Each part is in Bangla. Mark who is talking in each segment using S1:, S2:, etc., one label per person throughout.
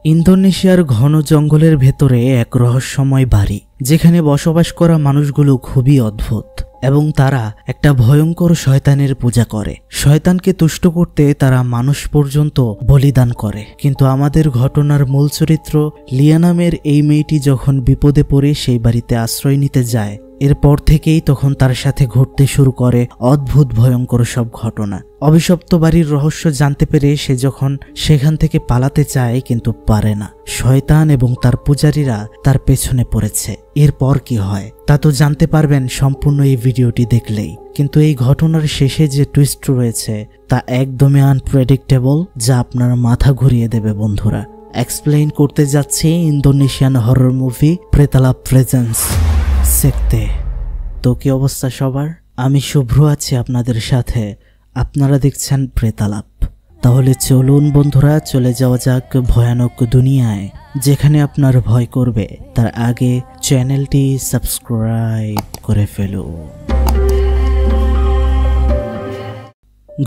S1: ইন্দোনেশিয়ার ঘন জঙ্গলের ভেতরে এক রহস্যময় বাড়ি, যেখানে বসবাস করা মানুষগুলো খুবই অদ্ভুত এবং তারা একটা ভয়ঙ্কর শয়তানের পূজা করে। শয়তানকে তুষ্ট করতে তারা মানুষ পর্যন্ত বলিদান করে। কিন্তু আমাদের ঘটনার মূল চরিত্র লিয়া নামের এই মেয়েটি যখন বিপদে পড়ে সেই বাড়িতে আশ্রয় নিতে যায়, এরপর থেকেই তখন তার সাথে ঘটতে শুরু করে অদ্ভুত ভয়ঙ্কর সব ঘটনা। অভিশপ্ত বাড়ির রহস্য জানতে পেরে সে যখন সেখান থেকে পালাতে চায় কিন্তু পারে না। শয়তান এবং তার পূজারীরা তার পেছনে পড়েছে। এরপর কি হয় তা তো জানতে পারবেন সম্পূর্ণ এই ভিডিওটি দেখলেই। কিন্তু এই ঘটনার শেষে যে টুইস্ট রয়েছে তা একদমই আনপ্রেডিক্টেবল, যা আপনার মাথা ঘুরিয়ে দেবে বন্ধুরা। এক্সপ্লেইন করতে যাচ্ছি ইন্দোনেশিয়ান হরর মুভি প্রেতালাপ প্রেজেন্স সেকতে। তো কি অবস্থা সবার? আমি শুভ্র আছি আপনাদের সাথে। আপনারা দেখছেন প্রেতালাপ। তাহলে চলুন বন্ধুরা, চলে যাওয়া যাক ভয়ানক দুনিয়ায়, যেখানে আপনার ভয় করবে। তার আগে চ্যানেলটি সাবস্ক্রাইব করে ফেলুন।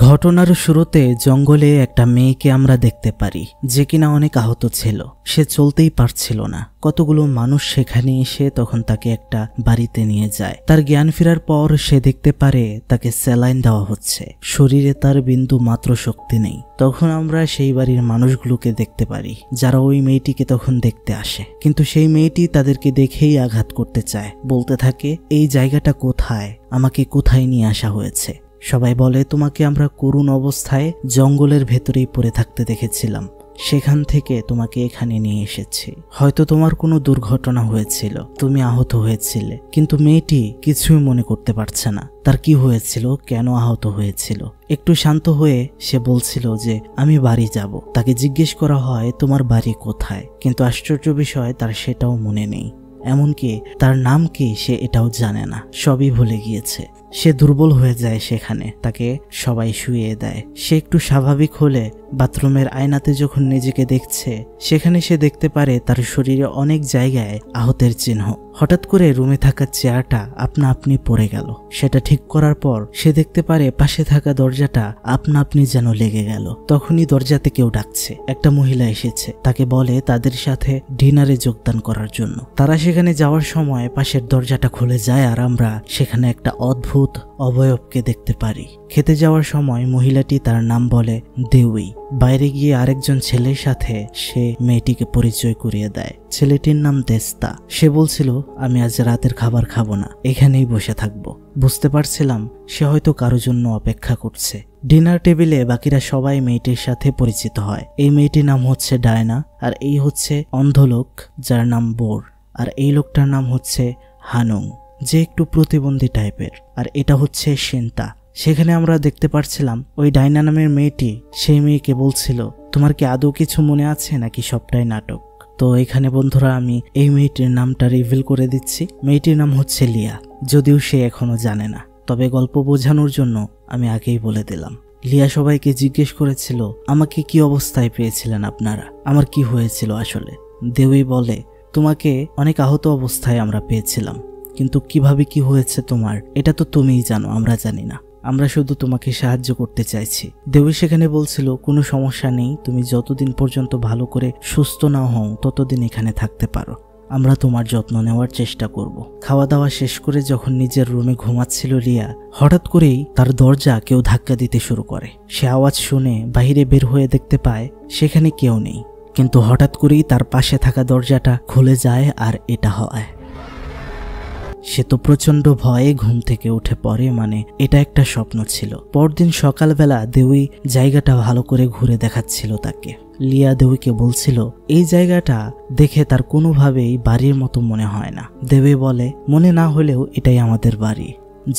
S1: ঘটনার শুরুতে জঙ্গলে একটা মেয়েকে আমরা দেখতে পারি, যে কিনা অনেক আহত ছিল। সে চলতেই পারছিল না। কতগুলো মানুষ সেখানে এসে তখন তাকে একটা বাড়িতে নিয়ে যায়। তার জ্ঞান ফেরার পর সে দেখতে পারে তাকে স্যালাইন দেওয়া হচ্ছে। শরীরে তার বিন্দু মাত্র শক্তি নেই। তখন আমরা সেই বাড়ির মানুষগুলোকে দেখতে পারি, যারা ওই মেয়েটিকে তখন দেখতে আসে। কিন্তু সেই মেয়েটি তাদেরকে দেখেই আঘাত করতে চায়, বলতে থাকে, এই জায়গাটা কোথায়, আমাকে কোথায় নিয়ে আসা হয়েছে। সবাই বলে, তোমাকে আমরা করুণ অবস্থায় জঙ্গলের ভেতরেই পড়ে থাকতে দেখেছিলাম, সেখান থেকে তোমাকে এখানে নিয়ে এসেছি। হয়তো তোমার কোনো দুর্ঘটনা হয়েছিল, তুমি আহত হয়েছিলে। কিন্তু মেয়েটি কিছুই মনে করতে পারছে না তার কি হয়েছিল, কেন আহত হয়েছিল। একটু শান্ত হয়ে সে বলছিল যে আমি বাড়ি যাব। তাকে জিজ্ঞেস করা হয়, তোমার বাড়ি কোথায়? কিন্তু আশ্চর্য বিষয়, তার সেটাও মনে নেই। এমনকি তার নাম কি সে এটাও জানে না, সবই ভুলে গিয়েছে। সে দুর্বল হয়ে যায় সেখানে, তাকে সবাই শুইয়ে দেয়। সে একটু স্বাভাবিক হলে বাথরুমের আয়নাতে যখন নিজেকে দেখছে, সেখানে সে দেখতে পারে তার শরীরে অনেক জায়গায় আহতের চিহ্ন। হঠাৎ করে রুমে থাকা চেয়ারটা আপনা আপনি পড়ে গেল। সেটা ঠিক করার পর সে দেখতে পারে পাশে থাকা দরজাটা আপনা আপনি যেন লেগে গেল। তখনই দরজাতে কেউ ডাকছে। একটা মহিলা এসেছে, তাকে বলে তাদের সাথে ডিনারে যোগদান করার জন্য। তারা সেখানে যাওয়ার সময় পাশের দরজাটা খুলে যায় আর আমরা সেখানে একটা অদ্ভুত অবয়বকে দেখতে পারি। খেতে যাওয়ার সময় মহিলাটি তার নাম বলে দেউই। বাইরে গিয়ে আরেকজন ছেলের সাথে সে মেয়েটিকে পরিচয় করিয়ে দেয়। ছেলেটির নাম দেস্তা। সে বলছিল, আমি আজ রাতের খাবার খাবো না, এখানেই বসে থাকবো। বুঝতে পারছিলাম সে হয়তো কারোর জন্য অপেক্ষা করছে। ডিনার টেবিলে বাকিরা সবাই মেয়েটির সাথে পরিচিত হয়। এই মেয়েটির নাম হচ্ছে ডায়না, আর এই হচ্ছে অন্ধ লোক যার নাম বোর, আর এই লোকটার নাম হচ্ছে হানুং, যে একটু প্রতিবন্ধী টাইপের, আর এটা হচ্ছে সিন্তা। সেখানে আমরা দেখতে পারছিলাম ওই ডায়না নামের মেয়েটি সেই মেয়েকে বলছিল, তোমার কি আদৌ কিছু মনে আছে নাকি সবটাই নাটক? তো এখানে বন্ধুরা আমি এই মেয়েটির নামটা রিভিল করে দিচ্ছি। মেয়েটির নাম হচ্ছে লিয়া, যদিও সে এখনো জানে না। তবে গল্প বোঝানোর জন্য আমি আগেই বলে দিলাম। লিয়া সবাইকে জিজ্ঞেস করেছিল, আমাকে কি অবস্থায় পেয়েছিলেন আপনারা, আমার কি হয়েছিল আসলে। দেউই বলে, তোমাকে অনেক আহত অবস্থায় আমরা পেয়েছিলাম, কিন্তু কিভাবে কি হয়েছে তোমার এটা তো তুমিই জানো, আমরা জানি না। আমরা শুধু তোমাকে সাহায্য করতে চাইছি। দেউই সেখানে বলছিল, কোনো সমস্যা নেই, তুমি যতদিন পর্যন্ত ভালো করে সুস্থ না হও ততদিন এখানে থাকতে পারো। আমরা তোমার যত্ন নেওয়ার চেষ্টা করব। খাওয়া দাওয়া শেষ করে যখন নিজের রুমে ঘুমাচ্ছিল লিয়া, হঠাৎ করেই তার দরজা কেউ ধাক্কা দিতে শুরু করে। সে আওয়াজ শুনে বাইরে বের হয়ে দেখতে পায় সেখানে কেউ নেই। কিন্তু হঠাৎ করেই তার পাশে থাকা দরজাটা খুলে যায় আর এটা হয়। সে তো প্রচন্ড ভয়ে ঘুম থেকে উঠে পড়ে, মানে এটা একটা স্বপ্ন ছিল। পরদিন সকালবেলা দেউই জায়গাটা ভালো করে ঘুরে দেখাচ্ছিল তাকে। লিয়া দেউইকে বলছিল, এই জায়গাটা দেখে তার কোনোভাবেই বাড়ির মতো মনে হয় না। দেউই বলে, মনে না হলেও এটাই আমাদের বাড়ি।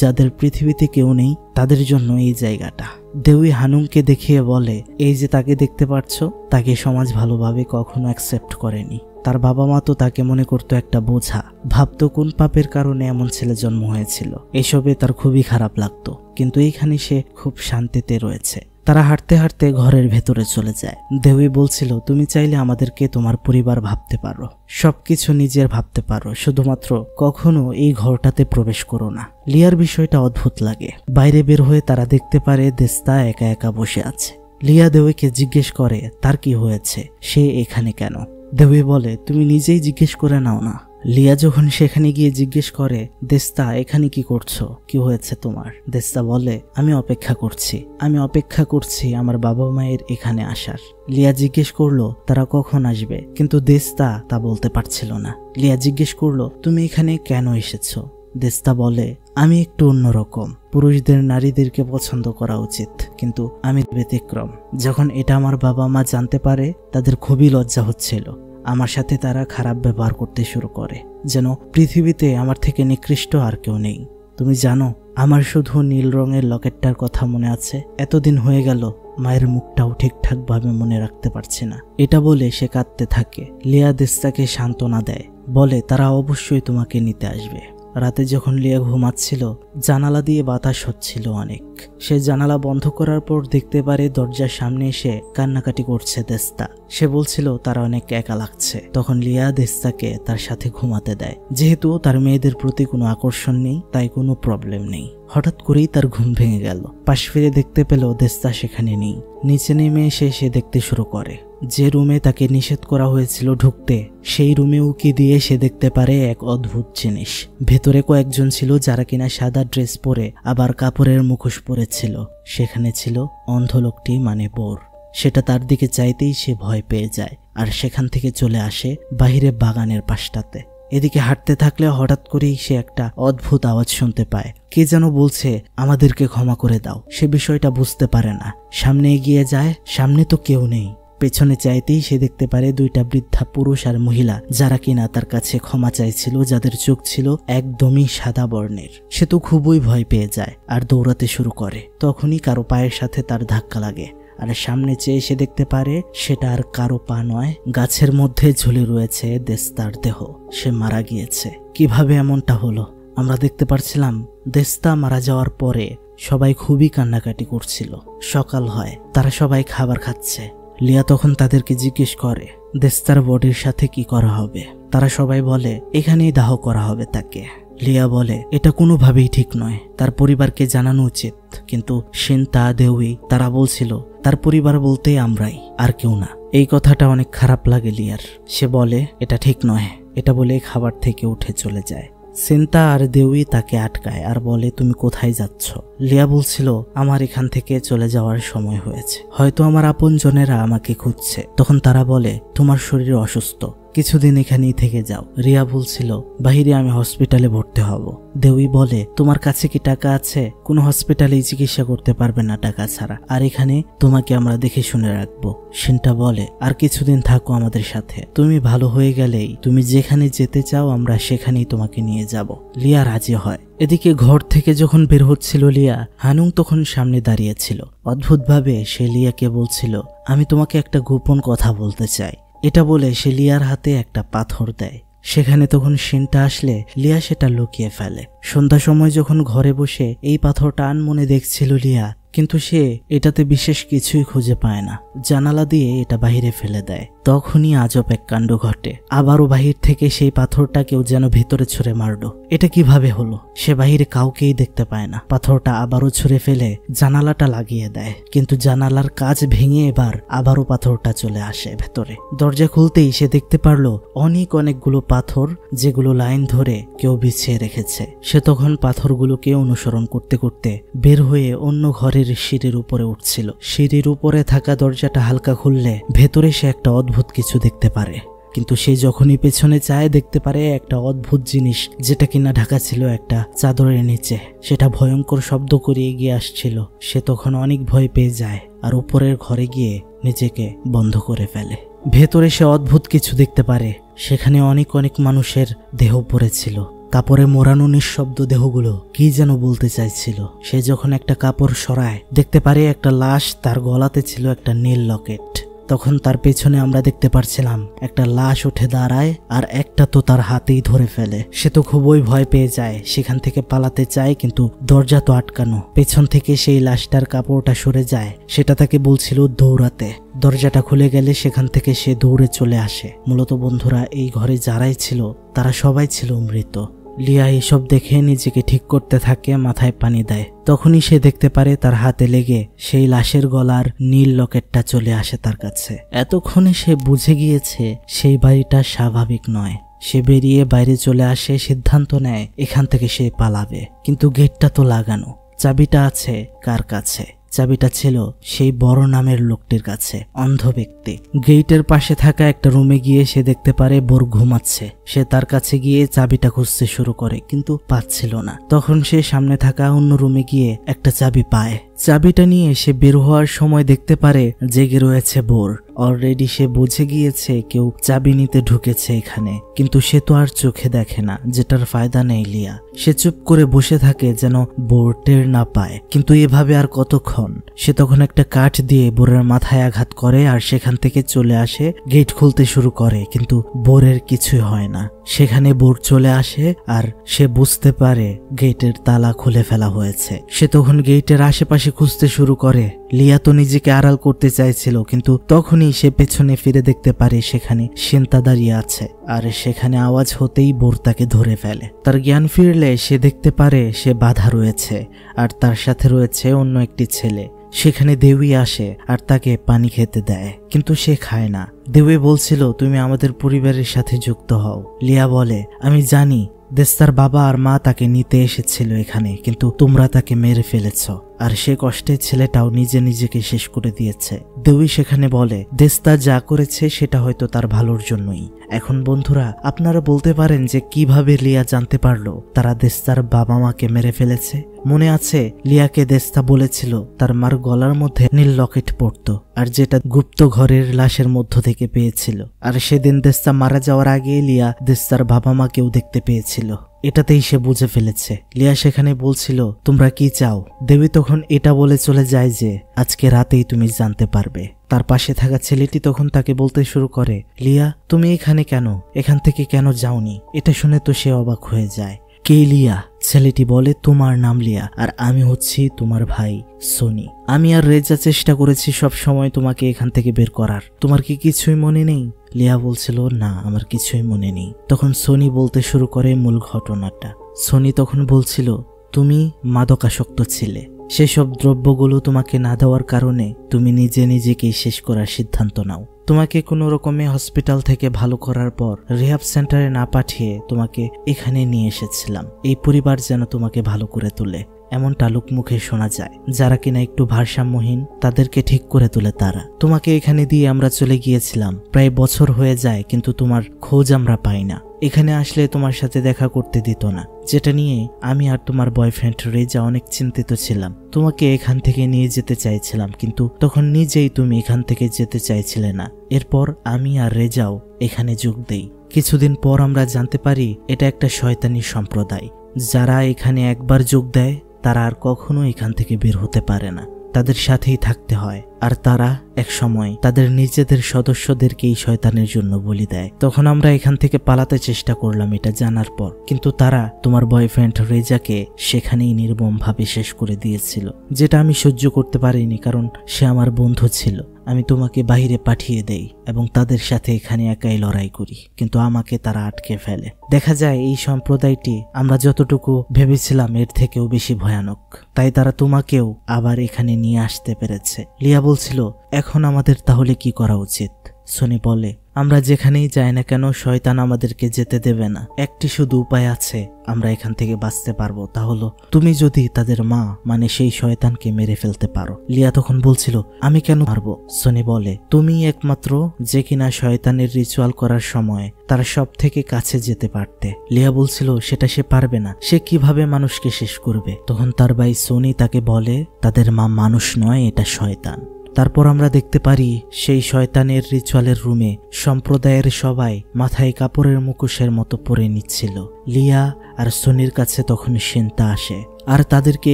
S1: যাদের পৃথিবীতে কেউ নেই তাদের জন্য এই জায়গাটা। দেউই হানুংকে দেখিয়ে বলে, এই যে তাকে দেখতে পাচ্ছ, তাকে সমাজ ভালোভাবে কখনো অ্যাকসেপ্ট করেনি। তার বাবা মা তো তাকে মনে করতো একটা বোঝা, ভাবতো কোন পাপের কারণে এমন ছেলে জন্ম হয়েছিল। এসবে তার খুবই খারাপ লাগতো, কিন্তু এইখানে সে খুব শান্তিতে রয়েছে। তারা হাঁটতে হাঁটতে ঘরের ভেতরে চলে যায়। দেউই বলছিল, তুমি চাইলে আমাদেরকে তোমার পরিবার ভাবতে পারো, সবকিছু নিজের ভাবতে পারো, শুধুমাত্র কখনো এই ঘরটাতে প্রবেশ করো না। লিয়ার বিষয়টা অদ্ভুত লাগে। বাইরে বের হয়ে তারা দেখতে পারে দেস্তা একা একা বসে আছে। লিয়া দেউইকে জিজ্ঞেস করে তার কি হয়েছে, সে এখানে কেন। দেউই বলে তুমি নিজেই জিজ্ঞেস করে নাও না। লিয়া যখন সেখানে গিয়ে জিজ্ঞেস করে দেস্তা এখানে কি করছো, কি হয়েছে তোমার, দেস্তা বলে আমি অপেক্ষা করছি আমার বাবা মায়ের এখানে আসার। লিয়া জিজ্ঞেস করলো তারা কখন আসবে, কিন্তু দেস্তা তা বলতে পারছিল না। লিয়া জিজ্ঞেস করলো তুমি এখানে কেন এসেছো। দেস্তা বলে আমি একটু অন্যরকম, পুরুষদের নারীদেরকে পছন্দ করা উচিত, কিন্তু আমি ব্যতিক্রম। যখন এটা আমার বাবা মা জানতে পারে তাদের খুবই লজ্জা হচ্ছিল। আমার সাথে তারা খারাপ ব্যবহার করতে শুরু করে, যেন পৃথিবীতে আমার থেকে নিকৃষ্ট আর কেউ নেই। তুমি জানো আমার শুধু নীল রঙের লকেটটার কথা মনে আছে, এতদিন হয়ে গেল মায়ের মুখটাও ঠিকঠাক ভাবে মনে রাখতে পারছি না। এটা বলে সে কাঁদতে থাকে। লিয়া দেস্তাকে সান্ত্বনা দেয়, বলে তারা অবশ্যই তোমাকে নিতে আসবে। রাতে যখন লিয়া ঘুমাচ্ছিল জানালা দিয়ে বাতাস হচ্ছিল অনেক। সে জানালা বন্ধ করার পর দেখতে পারে দরজার সামনে এসে কান্নাকাটি করছে দেস্তা। সে বলছিল তার অনেক একা লাগছে। তখন লিয়া দেস্তাকে তার সাথে ঘুমাতে দেয়। যেহেতু তার মেয়েদের প্রতি কোনো আকর্ষণ নেই তাই কোনো প্রবলেম নেই। হঠাৎ করেই তার ঘুম ভেঙে গেল। পাশ ফিরে দেখতে পেল দেস্তা সেখানে নেই। নিচে নেমে এসে সে দেখতে শুরু করে যে রুমে তাকে নিষেধ করা হয়েছিল ঢুকতে, সেই রুমে উকি দিয়ে সে দেখতে পারে এক অদ্ভুত জিনিস। ভেতরে কয়েকজন ছিল যারা কিনা সাদা ড্রেস পরে আবার কাপড়ের মুখোশ পরেছিল। সেখানে ছিল অন্ধ লোকটি, মানে বোর। সেটা তার দিকে চাইতেই সে ভয় পেয়ে যায় আর সেখান থেকে চলে আসে বাহিরে বাগানের পাশটাতে। এদিকে হাঁটতে থাকলে হঠাৎ করেই সে একটা অদ্ভুত আওয়াজ শুনতে পায়। কে যেন বলছে আমাদেরকে ক্ষমা করে দাও। সে বিষয়টা বুঝতে পারে না। সামনে এগিয়ে যায়, সামনে তো কেউ নেই। পেছনে চাইতেই সে দেখতে পারে দুইটা বৃদ্ধা পুরুষ আর মহিলা যারা কিনা তার কাছে ক্ষমা চাইছিল, যাদের চোখ ছিল একদমই সাদা বর্ণের। সে তো খুবই ভয় পেয়ে যায় আর দৌড়াতে শুরু করে। তখনই কারো পায়ের সাথে তার ধাক্কা লাগে আর সামনে চেয়ে সে দেখতে পারে সেটা আর কারো পা নয়, গাছের মধ্যে ঝুলে রয়েছে দেস্তার দেহ। সে মারা গিয়েছে। কিভাবে এমনটা হলো? আমরা দেখতে পারছিলাম দেস্তা মারা যাওয়ার পরে সবাই খুবই কান্নাকাটি করছিল। সকাল হয়, তারা সবাই খাবার খাচ্ছে। লিয়া তখন তাদেরকে জিজ্ঞেস করে দেস্তার বডির সাথে কি করা হবে। তারা সবাই বলে এখানেই দাহ করা হবে তাকে। লিয়া বলে এটা কোনোভাবেই ঠিক নয়, তার পরিবারকে জানানো উচিত। কিন্তু সিনতা দেউই তারা বলছিল তার পরিবার বলতে আমরাই, আর কেউ না। এই কথাটা অনেক খারাপ লাগে লিয়ার। সে বলে এটা ঠিক নয়। এটা বলে খাবার থেকে উঠে চলে যায়। সিনতা আর দেউই তাকে আটকায় আর বলে তুমি কোথায় যাচ্ছ। লিয়া বলছিল আমার এখান থেকে চলে যাওয়ার সময় হয়েছে, হয়তো আমার আপনজনেরা আমাকে খুঁজছে। তখন তারা বলে তোমার শরীর অসুস্থ, কিছুদিন এখানেই থেকে যাও। রিয়া বলছিল বাহিরে আমি হসপিটালে ভর্তি হব। দেউই বলে তোমার কাছে কি টাকা আছে? কোনো হসপিটালেই চিকিৎসা করতে পারবে না টাকা ছাড়া, আর এখানে তোমাকে আমরা দেখে শুনে রাখবো। সিনটা বলে আর কিছুদিন থাকো আমাদের সাথে, তুমি ভালো হয়ে গেলেই তুমি যেখানে যেতে চাও আমরা সেখানেই তোমাকে নিয়ে যাব। লিয়া রাজি হয়। এদিকে ঘর থেকে যখন বের হচ্ছিল লিয়া, হানুং তখন সামনে দাঁড়িয়েছিল। অদ্ভুতভাবে সে লিয়াকে বলছিল আমি তোমাকে একটা গোপন কথা বলতে চাই। এটা বলে সে লিয়ার হাতে একটা পাথর দেয়। সেখানে তখন সিনটা আসলে লিয়া সেটা লুকিয়ে ফেলে। সন্ধ্যা সময় যখন ঘরে বসে এই পাথরটা আনমনে দেখছিল লিয়া, কিন্তু সে এটাতে বিশেষ কিছুই খুঁজে পায় না। জানালা দিয়ে এটা বাহিরে ফেলে দেয়। তখনই আজব এক কাণ্ড ঘটে। আবারও বাহির থেকে সেই পাথরটা কেউ যেন ভেতরে ছুঁড়ে মারলো। এটা কিভাবে হলো? সে বাহিরে কাউকেই দেখতে পায় না। পাথরটা আবারও ছুঁড়ে ফেলে জানালাটা লাগিয়ে দেয়, কিন্তু জানালার কাঁচ ভেঙে এবার আবারও পাথরটা চলে আসে ভেতরে। দরজা খুলতেই সে দেখতে পারলো অনেকগুলো পাথর, যেগুলো লাইন ধরে কেউ বিছিয়ে রেখেছে। সে তখন পাথরগুলোকে অনুসরণ করতে করতে বের হয়ে অন্য ঘরের সিঁড়ির উপরে উঠছিল। সিঁড়ির উপরে থাকা দরজাটা হালকা খুললে ভেতরে সে একটা অদ্ভুত কিছু দেখতে পারে। কিন্তু সে যখনই পেছনে চায় দেখতে পারে একটা অদ্ভুত জিনিস, যেটা কিনা ঢাকা ছিল একটা চাদরের নিচে। সেটা ভয়ঙ্কর শব্দ করে এগিয়ে আসছিল। সে তখন অনেক ভয় পেয়ে যায় আর উপরের ঘরে গিয়ে নিজেকে বন্ধ করে ফেলে। ভেতরে সে অদ্ভুত কিছু দেখতে পারে। সেখানে অনেক মানুষের দেহ পড়েছিল। কাপড়ে মোড়ানো নিঃশব্দ দেহগুলো কি যেন বলতে চাইছিল। সে যখন একটা কাপড় সরায় দেখতে পারে একটা লাশ, তার গলাতে ছিল একটা নীল লকেট। তখন তার পেছনে আমরা দেখতে পারছিলাম একটা লাশ উঠে দাঁড়ায় আর একটা তো তার হাতেই ধরে ফেলে। সে তো খুবই ভয় পেয়ে যায়, সেখান থেকে পালাতে চায়, কিন্তু দরজা তো আটকানো। পেছন থেকে সেই লাশটার কাপড়টা সরে যায়, সেটা তাকে বলছিল দৌড়াতে। দরজাটা খুলে গেলে সেখান থেকে সে দৌড়ে চলে আসে। মূলত বন্ধুরা, এই ঘরে যারাই ছিল তারা সবাই ছিল মৃত। লিয়া এসব দেখে নিজেকে ঠিক করতে থাকে, মাথায় পানি দেয়। তখনই সে দেখতে পারে তার হাতে লেগে সেই লাশের গলার নীল লকেটটা চলে আসে তার কাছে। এতক্ষণে সে বুঝে গিয়েছে সেই বাড়িটা স্বাভাবিক নয়। সে বেরিয়ে বাইরে চলে আসে, সিদ্ধান্ত নেয় এখান থেকে সে পালাবে। কিন্তু গেটটা তো লাগানো, চাবিটা আছে কার কাছে? চাবিটা ছিল সেই বড় নামের লোকটির কাছে, অন্ধ ব্যক্তি। গেটের পাশে থাকা একটা রুমে গিয়ে সে দেখতে পারে বোর ঘুমাচ্ছে। সে তার কাছে গিয়ে চাবিটা খুঁজতে শুরু করে, কিন্তু পাচ্ছিল না। তখন সে সামনে থাকা অন্য রুমে গিয়ে একটা চাবি পায়। চাবিটা নিয়ে সে বের হওয়ার সময় দেখতে পারে জেগে রয়েছে বোর। অলরেডি সে বুঝে গিয়েছে কেউ চাবি নিতে ঢুকেছে এখানে, কিন্তু সে তো আর চোখে দেখে না, যেটার ফায়দা নেই লিয়া। সে চুপ করে বসে থাকে যেন বোর টের না পায়। কিন্তু এভাবে আর কতক্ষণ? সে তখন একটা কাঠ দিয়ে বোরের মাথায় আঘাত করে আর সেখান থেকে চলে আসে, গেট খুলতে শুরু করে। কিন্তু বোরের কিছুই হয় না। সেখানে বোর চলে আসে আর সে বুঝতে পারে গেটের তালা খুলে ফেলা হয়েছে। সে তখন গেটের আশেপাশে খুঁজতে শুরু করে। লিয়া তো নিজেকে আড়াল করতে চাইছিল, কিন্তু তখনই সে পেছনে ফিরে দেখতে পারে সেখানে সেন্তা দাঁড়িয়ে আছে। আর সেখানে আওয়াজ হতেই বোর তাকে ধরে ফেলে। তার জ্ঞান ফিরলে সে দেখতে পারে সে বাধা রয়েছে আর তার সাথে রয়েছে অন্য একটি ছেলে। সেখানে দেউই আসে আর তাকে পানি খেতে দেয়, কিন্তু সে খায় না। দেউই বলছিল তুমি আমাদের পরিবারের সাথে যুক্ত হও। লিয়া বলে আমি জানি দেস্তার বাবা আর মা তাকে নিতে এসেছিল এখানে, কিন্তু তোমরা তাকে মেরে ফেলেছ। আর সে কষ্টে ছেলেটাও নিজেকে শেষ করে দিয়েছে। দেউই সেখানে বলে দেস্তা যা করেছে সেটা হয়তো তার ভালোর জন্যই। এখন বন্ধুরা আপনারা বলতে পারেন যে কিভাবে লিয়া জানতে পারলো তারা দেস্তার বাবা মাকে মেরে ফেলেছে? মনে আছে লিয়াকে দেস্তা বলেছিল তার মার গলার মধ্যে নীল লকেট পড়তো, আর যেটা গুপ্ত ঘরের লাশের মধ্য থেকে পেয়েছিল। আর সেদিন দেস্তা মারা যাওয়ার আগে লিয়া দেস্তার বাবা মাকেও দেখতে পেয়েছিল। এটাতেই সে বুঝে ফেলেছে। লিয়া সেখানে বলছিল তোমরা কি চাও? দেবী তখন এটা বলে চলে যায় যে আজকে রাতেই তুমি জানতে পারবে। তার পাশে থাকা ছেলেটি তখন তাকে বলতে শুরু করে লিয়া তুমি এখানে কেন? এখান থেকে কেন যাওনি? এটা শুনে তো সে অবাক হয়ে যায়। কে লিয়া? ছেলেটি বলে তোমার নাম লিয়া আর আমি হচ্ছি তোমার ভাই সনি। আমি আর রেজা চেষ্টা করেছি সব সময় তোমাকে এখান থেকে বের করার। তোমার কি কিছুই মনে নেই? লিয়া বলছিল না আমার কিছুই মনে নেই। তখন সনি বলতে শুরু করে মূল ঘটনাটা। সনি তখন বলছিল তুমি মাদকাসক্ত ছিলে। সেসব দ্রব্যগুলো তোমাকে না দেওয়ার কারণে তুমি নিজেকেই শেষ করার সিদ্ধান্ত নাও। তোমাকে কোনো রকমে হসপিটাল থেকে ভালো করার পর রিহ্যাব সেন্টারে না পাঠিয়ে তোমাকে এখানে নিয়ে এসেছিলাম, এই পরিবার যেন তোমাকে ভালো করে তোলে। এমনটা লোকমুখে শোনা যায়। যারা কিনা একটু ভারসাম্যহীন তাদেরকে ঠিক করে তোলে তারা। তোমাকে এখানে দিয়ে আমরা চলে গিয়েছিলাম, প্রায় বছর হয়ে যায়, কিন্তু তোমার খোঁজ আমরা পাই না। এখানে আসলে তোমার সাথে দেখা করতে দিত না, যেটা নিয়ে আমি আর তোমার বয়ফ্রেন্ড রেজা অনেক চিন্তিত ছিলাম। তোমাকে এখান থেকে নিয়ে যেতে চাইছিলাম, কিন্তু তখন নিজেই তুমি এখান থেকে যেতে চাইছিলে না। এরপর আমি আর রেজাও এখানে যোগ দেই। কিছুদিন পর আমরা জানতে পারি এটা একটা শয়তানি সম্প্রদায়। যারা এখানে একবার যোগ দেয় তারা আর কখনো এখান থেকে বের হতে পারে না, তাদের সাথেই থাকতে হয়। আর তারা এক সময় তাদের নিজেদের সদস্যদেরকেই শয়তানের জন্য বলি দেয়। তখন আমরা এখান থেকে পালাতে চেষ্টা করলাম এটা জানার পর, কিন্তু তারা তোমার বয়ফ্রেন্ড রেজাকে সেখানেই নির্মমভাবে শেষ করে দিয়েছিল, যেটা আমি সহ্য করতে পারিনি, কারণ সে আমার বন্ধু ছিল। আমি তোমাকে বাইরে পাঠিয়ে দেই এবং তাদের সাথে এখানে একাই লড়াই করি, কিন্তু আমাকে তারা আটকে ফেলে। দেখা যায় এই সম্প্রদায়টি আমরা যতটুকু ভেবেছিলাম এর থেকেও বেশি ভয়ানক, তাই তারা তোমাকেও আবার এখানে নিয়ে আসতে পেরেছে। লিয়া বলছিল এখন আমাদের তাহলে কি করা উচিত? সনি বলে আমরা যেখানেই যাই না কেন শয়তান আমাদেরকে যেতে দেবে না। একটি শুধু উপায় আছে আমরা এখান থেকে বাঁচতে পারবো, তা হলো তুমি যদি তাদের মা মানে সেই শয়তানকে মেরে ফেলতে পারো। লিয়া তখন বলছিল আমি কেন পারবো? সনি বলে তুমি একমাত্র যে কিনা শয়তানের রিচুয়াল করার সময় তার সব থেকে কাছে যেতে পারতে। লিয়া বলছিল সেটা সে পারবে না, সে কিভাবে মানুষকে শেষ করবে? তখন তার ভাই সনি তাকে বলে তাদের মা মানুষ নয়, এটা শয়তান। তারপর আমরা দেখতে পারি সেই শয়তানের রিচুয়ালের রুমে সম্প্রদায়ের সবাই মাথায় কাপড়ের মুখোশের মতো পরে নিচ্ছিল। লিয়া আর সনির কাছে তখন সেন্তা আসে আর তাদেরকে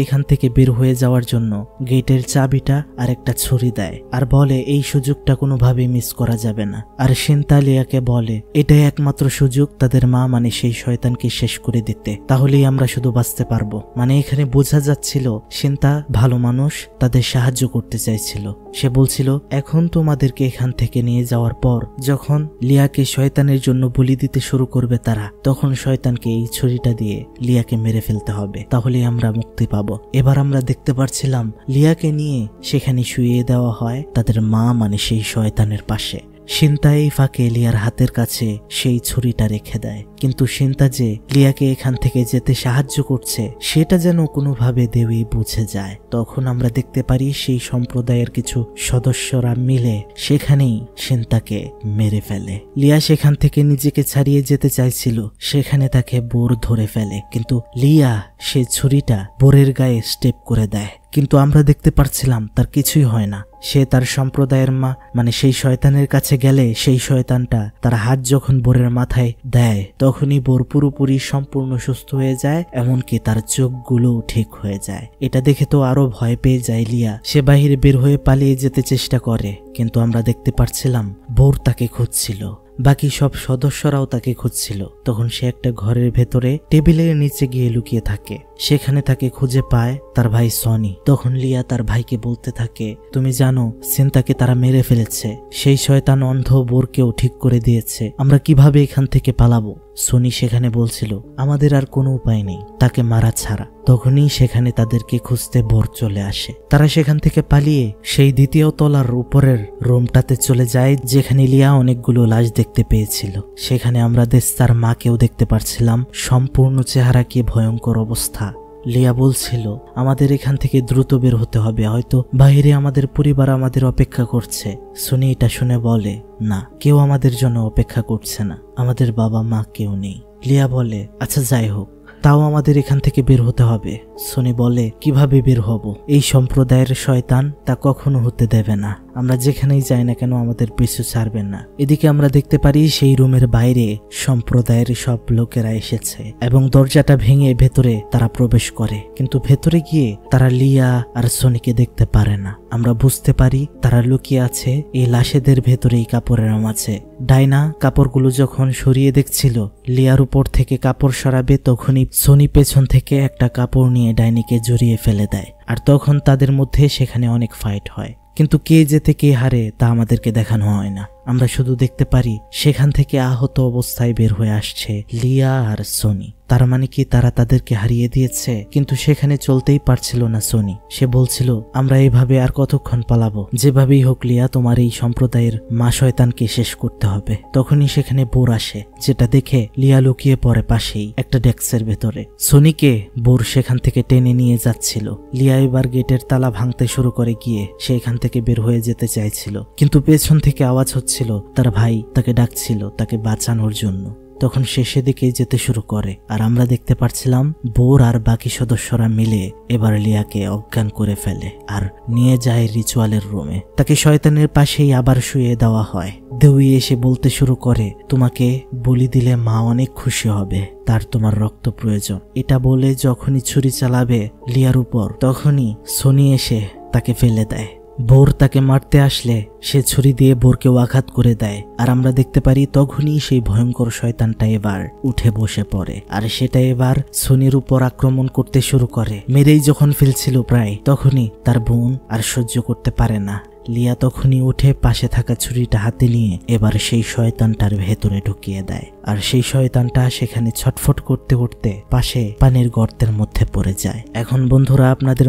S1: এখান থেকে বের হয়ে যাওয়ার জন্য গেটের চাবিটা আর একটা ছুরি দেয় আর বলে এই সুযোগটা কোনোভাবেই মিস করা যাবে না। আর সিনতা লিয়াকে বলে এটাই একমাত্র সুযোগ তাদের মা মানে সেই শয়তানকে শেষ করে দিতে, তাহলেই আমরা শুধু বাঁচতে পারবো। মানে এখানে বোঝা যাচ্ছিল সিনতা ভালো মানুষ, তাদের সাহায্য করতে চাইছিল। সে বলছিল এখন তোমাদেরকে এখান থেকে নিয়ে যাওয়ার পর যখন লিয়াকে শয়তানের জন্য বলি দিতে শুরু করবে তারা, তখন শয়তানকে এই ছুরিটা দিয়ে লিয়াকে মেরে ফেলতে হবে, তাহলেই আমরা মুক্তি পাবো। এবার আমরা দেখতে পাচ্ছিলাম লিয়াকে নিয়ে সেখানে শুইয়ে দেওয়া হয় তাদের মা মানে সেই শয়তানের পাশে। সিনতা এই ফাঁকে লিয়ার হাতের কাছে সেই ছুরিটা রেখে দেয়, কিন্তু সিনতা যে লিয়াকে এখান থেকে যেতে সাহায্য করছে সেটা যেন কোনোভাবে দেবী বুঝে যায়। তখন আমরা দেখতে পারি সেই সম্প্রদায়ের কিছু সদস্যরা মিলে সেখানেই সিনতাকে মেরে ফেলে। লিয়া সেখান থেকে নিজেকে ছাড়িয়ে যেতে চাইছিল, সেখানে তাকে বোর ধরে ফেলে, কিন্তু লিয়া সে ছুরিটা বোরের গায়ে স্টেপ করে দেয়। কিন্তু আমরা দেখতে পারছিলাম তার কিছুই হয় না। সে তার সম্প্রদায়ের মা মানে সেই শয়তানের কাছে গেলে সেই শয়তানটা তার হাত যখন বোরের মাথায় দেয় তখনই বোর পুরোপুরি সম্পূর্ণ সুস্থ হয়ে যায়, এমনকি তার চোখগুলো ঠিক হয়ে যায়। এটা দেখে তো আরো ভয় পেয়ে যায় লিয়া। সে বাহিরে বের হয়ে পালিয়ে যেতে চেষ্টা করে, কিন্তু আমরা দেখতে পারছিলাম বোর তাকে খুঁজছিল, বাকি সব সদস্যরাও তাকে খুঁজছিল। তখন সে একটা ঘরের ভেতরে টেবিলের নিচে গিয়ে লুকিয়ে থাকে, সেখানে তাকে খুঁজে পায় তার ভাই সনি। তখন লিয়া তার ভাইকে বলতে থাকে তুমি জানো সিনতাকে তারা মেরে ফেলেছে, সেই শয়তান অন্ধ বোরকেও ঠিক করে দিয়েছে, আমরা কিভাবে এখান থেকে পালাবো? সনি সেখানে বলছিল আমাদের আর কোনো উপায় নেই তাকে মারা ছাড়া। তখনই সেখানে তাদেরকে খুঁজতে বোর চলে আসে। তারা সেখান থেকে পালিয়ে সেই দ্বিতীয় তলার উপরের রুমটাতে চলে যায় যেখানে লিয়া অনেকগুলো লাশ দেখতে পেয়েছিল। সেখানে আমরা দেস্তার মাকেও দেখতে পারছিলাম, সম্পূর্ণ চেহারা কি ভয়ঙ্কর অবস্থা। লিয়া বলছিল আমাদের এখান থেকে দ্রুত বের হতে হবে, হয়তো বাইরে আমাদের পরিবার আমাদের অপেক্ষা করছে। সনি এটা শুনে বলে না, কেউ আমাদের জন্য অপেক্ষা করছে না, আমাদের বাবা মা কেউ নেই। লিয়া বলে আচ্ছা যাই হোক, তাও আমাদের এখান থেকে বের হতে হবে। সনি বলে কিভাবে বের হব? এই সম্প্রদায়ের শয়তান তা কখনো হতে দেবে না, আমরা যেখানেই যাই না কেন আমাদের পিছু ছাড়বেন না। এদিকে আমরা দেখতে পারি সেই রুমের বাইরে সম্প্রদায়ের সব লোকেরা এসেছে এবং দরজাটা ভেঙে ভেতরে তারা প্রবেশ করে, কিন্তু ভেতরে গিয়ে তারা লিয়া আর সনিকে দেখতে পারে না। আমরা বুঝতে পারি তারা লুকিয়ে আছে এই লাশেদের ভেতরেই কাপড়ের মাঝে। ডাইনা কাপড়গুলো যখন সরিয়ে দেখছিল লিয়ার উপর থেকে কাপড় সরাবে, তখনই সনি পেছন থেকে একটা কাপড় নিয়ে ডাইনিকে জড়িয়ে ফেলে দেয়। আর তখন তাদের মধ্যে সেখানে অনেক ফাইট হয়, কিন্তু কে জেতে কে হারে তা আমাদেরকে দেখানো হয় না। আমরা শুধু দেখতে পারি সেখান থেকে আহত অবস্থায় বের হয়ে আসছে লিয়া আর সনি। তার মানে কি তারা তাদেরকে হারিয়ে দিয়েছে? কিন্তু সেখানে চলতেই পারছিল না সনি। সে বলছিল আমরা এইভাবে আর কতক্ষণ পালাবো, যেভাবেই হোক লিয়া তোমার এই সম্প্রদায়ের মা শয়তানকে শেষ করতে হবে। তখনই সেখানে বোর আসে, যেটা দেখে লিয়া লুকিয়ে পড়ে পাশেই একটা ডেস্কের ভেতরে। সনিকে বোর সেখান থেকে টেনে নিয়ে যাচ্ছিল। লিয়া এবার গেটের তালা ভাঙতে শুরু করে গিয়ে সে এখান থেকে বের হয়ে যেতে চাইছিল, কিন্তু পেছন থেকে আওয়াজ হচ্ছিল তার ভাই তাকে ডাকছিল তাকে বাঁচানোর জন্য। তখন সে সেদিকেই যেতে শুরু করে, আর আমরা দেখতে পাচ্ছিলাম বোর আর বাকি সদস্যরা মিলে এবার লিয়াকে অজ্ঞান করে ফেলে আর নিয়ে যায় রিচুয়ালের রুমে। তাকে শয়তানের পাশেই আবার শুয়ে দেওয়া হয়। দেউই এসে বলতে শুরু করে তোমাকে বলি দিলে মা অনেক খুশি হবে, তার তোমার রক্ত প্রয়োজন। এটা বলে যখনই ছুরি চালাবে লিয়ার উপর, তখনই সনি এসে তাকে ফেলে দেয়। বোর তাকে মারতে আসলে সে ছুরি দিয়ে বোরকেও আঘাত করে দেয়। আর আমরা দেখতে পারি তখনই সেই ভয়ঙ্কর শয়তানটা এবার উঠে বসে পড়ে, আর সেটা এবার সনির উপর আক্রমণ করতে শুরু করে। মেরেই যখন ফেলছিল প্রায়, তখনই তার বোন আর সহ্য করতে পারে না। লিয়া তখনই উঠে পাশে থাকা ছুরিটা হাতে নিয়ে এবার সেই শয়তানটার ভেতরে ঢুকিয়ে দেয়, আর সেই শয়তানটা সেখানে ছটফট করতে করতে পাশে পানির গর্তের মধ্যে পড়ে যায়। এখন বন্ধুরা আপনাদের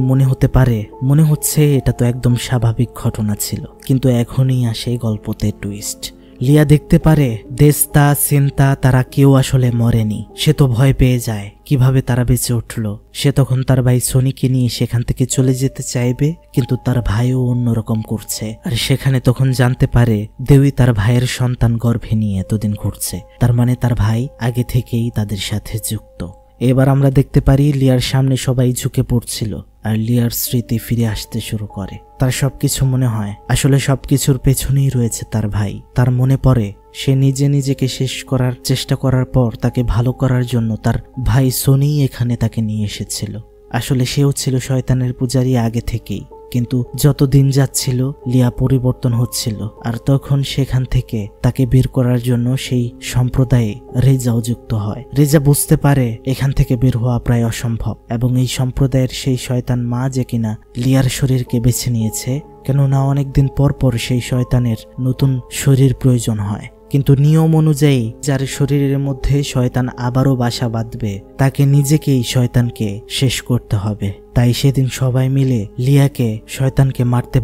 S1: মনে হচ্ছে এটা তো একদম স্বাভাবিক ঘটনা ছিল, কিন্তু এখনই আসে গল্পতে টুইস্ট। লিয়া দেখতে পারে দেস্তা সিনতা তারা কেউ আসলে মরেনি। সে তো ভয় পেয়ে যায় কিভাবে তারা বেঁচে উঠলো। সে তখন তার ভাই সনিকে নিয়ে সেখান থেকে চলে যেতে চাইবে, কিন্তু তার ভাইও অন্যরকম করছে। আর সেখানে তখন জানতে পারে দেউই তার ভাইয়ের সন্তান গর্ভে নিয়ে এতদিন ঘুরছে, তার মানে তার ভাই আগে থেকেই তাদের সাথে যুক্ত। এবার আমরা দেখতে পারি লিয়ার সামনে সবাই ঝুঁকে পড়ছিল, আর লিয়ার স্মৃতি ফিরে আসতে শুরু করে। তার সবকিছু মনে হয় আসলে সবকিছুর পেছনেই রয়েছে তার ভাই। তার মনে পড়ে সে নিজেকে শেষ করার চেষ্টা করার পর তাকে ভালো করার জন্য তার ভাই সনি এখানে তাকে নিয়ে এসেছিল। আসলে সেও ছিল শয়তানের পূজারী আগে থেকেই, কিন্তু যত দিন যাচ্ছিল লিয়া পরিবর্তন হচ্ছিল। আর তখন সেখান থেকে তাকে বের করার জন্য সেই সম্প্রদায়ে রেজাও যুক্ত হয়। রেজা বুঝতে পারে এখান থেকে বের হওয়া প্রায় অসম্ভব, এবং এই সম্প্রদায়ের সেই শয়তান মা যে কিনা লিয়ার শরীরকে বেছে নিয়েছে, কেননা অনেকদিন পর পর সেই শয়তানের নতুন শরীর প্রয়োজন হয়। কিন্তু নিয়ম অনুযায়ী যার শরীরের মধ্যে শয়তান আবারও বাসা বাঁধবে তাকে নিজেকেই শয়তানকে শেষ করতে হবে। তাই সেদিন সবাই মিলে লিয়াকে শয়তানকে মারতে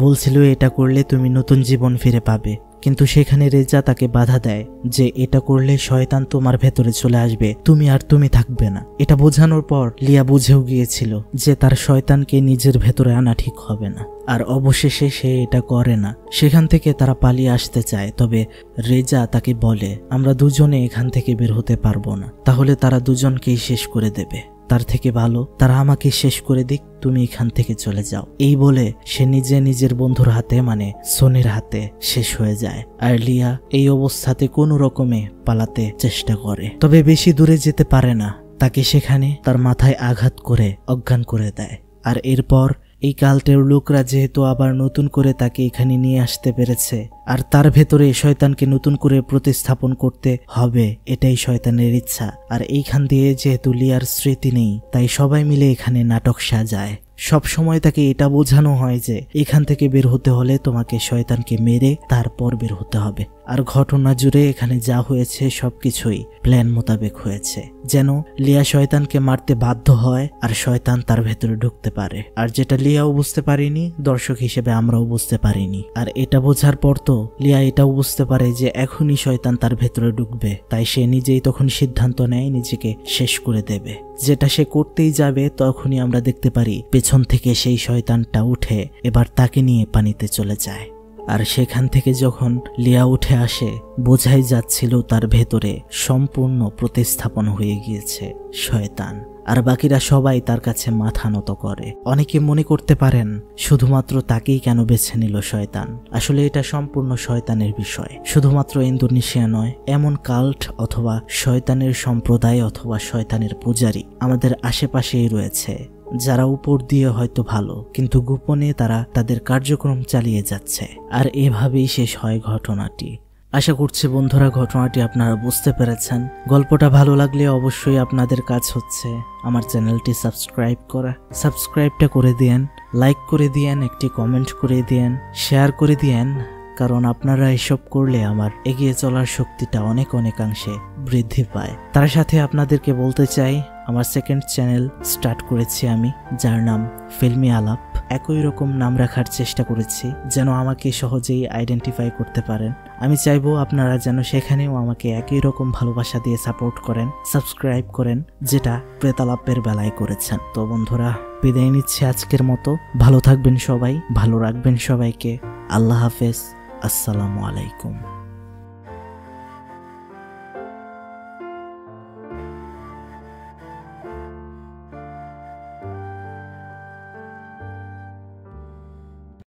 S1: বলছিল এটা করলে তুমি নতুন জীবন ফিরে পাবে। কিন্তু সেখানে রেজা তাকে বাধা দেয় যে এটা করলে শয়তান তোমার ভেতরে চলে আসবে, তুমি থাকবে না। এটা বোঝানোর পর লিয়া বুঝেও গিয়েছিল যে তার শয়তানকে নিজের ভেতরে আনা ঠিক হবে না, আর অবশেষে সে এটা করে না। সেখান থেকে তারা পালিয়ে আসতে চায়, তবে রেজা তাকে বলে আমরা দুজনে এখান থেকে বের হতে পারবো না, তাহলে তারা দুজনকেই শেষ করে দেবে। তার থেকে ভালো তারা আমাকে শেষ করে দিক, তুমি এখান থেকে চলে যাও। এই বলে সে নিজের বন্ধুর হাতে মানে সোনির হাতে শেষ হয়ে যায়। আর লিয়া এই অবস্থাতে কোনো রকমে পালাতে চেষ্টা করে, তবে বেশি দূরে যেতে পারে না। তাকে সেখানে তার মাথায় আঘাত করে অজ্ঞান করে দেয়। আর এরপর এই কাল্টের লোকরা যেহেতু আবার নতুন করে তাকে এখানে নিয়ে আসতে পেরেছে, আর তার ভেতরে শয়তানকে নতুন করে প্রতিস্থাপন করতে হবে, এটাই শয়তানের ইচ্ছা। আর এইখান দিয়ে যেহেতু লিয়ার স্মৃতি নেই, তাই সবাই মিলে এখানে নাটক সাজায়। সব সময় তাকে এটা বোঝানো হয় যে এখান থেকে বের হতে হলে তোমাকে শয়তানকে মেরে তারপর বের হতে হবে। আর ঘটনা জুড়ে এখানে যা হয়েছে সবকিছুই প্ল্যান মোতাবেক হয়েছে, যেন লিয়া শয়তানকে মারতে বাধ্য হয় আর শয়তান তার ভেতরে ঢুকতে পারে। আর যেটা লিয়াও বুঝতে পারিনি, দর্শক হিসেবে আমরাও বুঝতে পারিনি। আর এটা বোঝার পর তো লিয়া এটাও বুঝতে পারে যে এখনই শয়তান তার ভেতরে ঢুকবে, তাই সে নিজেই তখন সিদ্ধান্ত নেয় নিজেকে শেষ করে দেবে। যেটা সে করতেই যাবে তখনই আমরা দেখতে পারি পেছন থেকে সেই শয়তানটা উঠে এবার তাকে নিয়ে পানিতে চলে যায়। আর সেখান থেকে যখন লিয়া উঠে আসে, বোঝাই যাচ্ছিল তার ভেতরে সম্পূর্ণ প্রতিস্থাপন হয়ে গিয়েছে শয়তান। আর বাকিরা সবাই তার কাছে মাথা নত করে। অনেকে মনে করতে পারেন শুধুমাত্র তাকেই কেন বেছে নিল শয়তান। আসলে এটা সম্পূর্ণ শয়তানের বিষয়। শুধুমাত্র ইন্দোনেশিয়া নয়, এমন কাল্ট অথবা শয়তানের সম্প্রদায় অথবা শয়তানের পূজারী আমাদের আশেপাশেই রয়েছে, যারা উপর দিয়ে হয়তো ভালো, কিন্তু গোপনে তারা তাদের কার্যক্রম চালিয়ে যাচ্ছে। আর এভাবেই শেষ হয় ঘটনাটি। আশা করছি বন্ধুরা ঘটনাটি আপনারা বুঝতে পেরেছেন। গল্পটা ভালো লাগলে অবশ্যই আপনাদের কাজ হচ্ছে আমার চ্যানেলটি সাবস্ক্রাইব করা। সাবস্ক্রাইবটা করে দিয়েন, লাইক করে দিয়েন, একটি কমেন্ট করে দিয়েন, শেয়ার করে দিয়েন, কারণ আপনারা এসব করলে আমার এগিয়ে চলার শক্তিটা অনেকাংশে বৃদ্ধি পায়। তার সাথে আপনাদেরকে বলতে চাই আমার সেকেন্ড চ্যানেল স্টার্ট করেছি আমি, যার নাম ফিল্মি আলাপ। একই রকম নাম রাখার চেষ্টা করেছি যেন আমাকে সহজেই আইডেন্টিফাই করতে পারেন। আমি চাইবো আপনারা যেন সেখানেও আমাকে একই রকম ভালোবাসা দিয়ে সাপোর্ট করেন, সাবস্ক্রাইব করেন, যেটা প্রেতালাপের বেলায় করেছেন। তো বন্ধুরা বিদায় নিচ্ছি আজকের মতো। ভালো থাকবেন সবাই, ভালো রাখবেন সবাইকে। আল্লাহ হাফেজ, আসসালামু আলাইকুম।